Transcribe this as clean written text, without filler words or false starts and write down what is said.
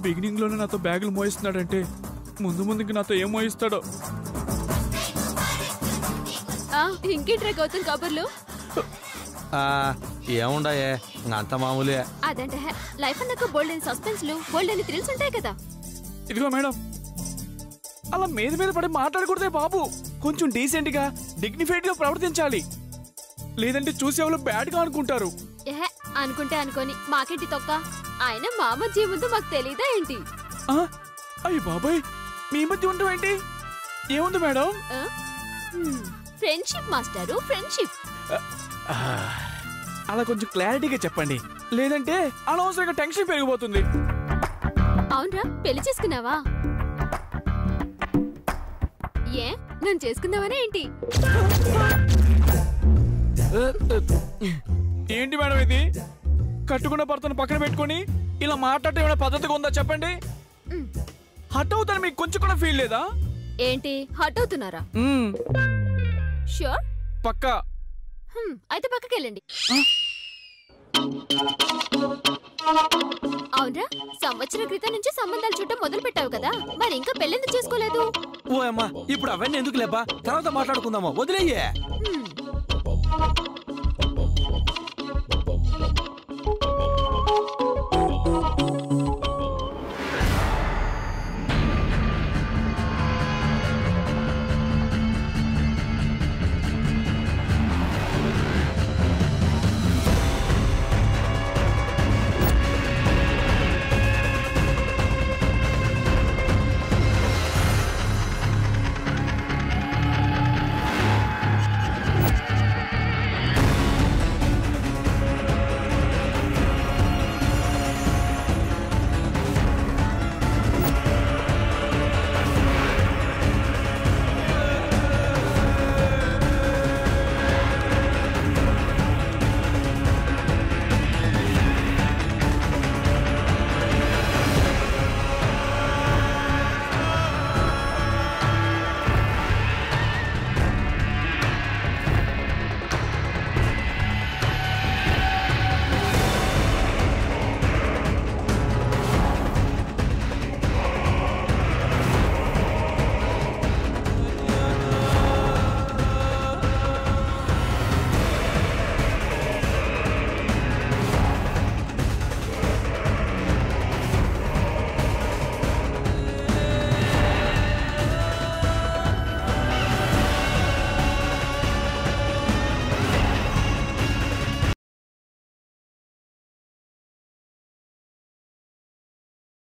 Beginning లోనే నాతో బ్యాగులు మోయిస్తున్నాడంటే ముందు ముందుకి నాతో ఏం మోయిస్తాడో. ఇంకేంట్రా గౌతమ్ కబుర్లు? ఏముండాయే అంత మామూలే. అదంటే లైఫ్ అన్నాక బోల్డెన్ సస్పెన్స్లు బోల్డెన్ థ్రిల్స్ ఉంటాయి కదా. ఇదిగో మేడం, అలా మీద మీద పడి మాట్లాడకూడదే బాబు. కొంచెం డీసెంట్ గా డిగ్నిఫైడ్ గా ప్రవర్తించాలి, లేదంటే చూసేవాళ్ళు బ్యాడ్ గా అనుకుంటారు. అనుకుంటే అనుకోని మాకేంటి తొక్క. ఆయన మా మధ్య ముందు మాకు తెలీదా ఏంటి? అయ్యి బాబాయ్, మీ మధ్య ఉండవు ఏంటి? ఏముంది మేడం? ఫ్రెండ్షిప్ మాస్టారు, ఫ్రెండ్షిప్. అలా కొంచెం క్లారిటీగా చెప్పండి, లేదంటే అనవసరంగా టెన్షన్ పెరిగిపోతుంది. అవునరా, పెళ్లి చేసుకున్నావా? ఏ నన్ను చేసుకుందామనే ఏంటి? ఏంటి మేడం ఇది? కట్టుకున్న భర్తను పక్కన పెట్టుకుని ఇలా మాట్లాడటం ఏమైనా పద్ధతిగా ఉందా చెప్పండి? హట్ అవుతాను మీకు కొంచెం కూడా ఫీల్ లేదా? ఏంటి హట్ అవుతున్నారా? ష్యూర్? పక్కా. అయితే పక్కకి వెళ్ళండి. అవునరా, సంవత్సరం క్రితం నుంచి సంబంధాలు చూడటం మొదలు పెట్టావు కదా, మరి ఇంకా పెళ్ళెందుకు చేసుకోలేదు? ఓ అమ్మా, ఇప్పుడు అవన్నీ ఎందుకు లేబా, తర్వాత మాట్లాడుకుందామా, వదిలేయ్యే.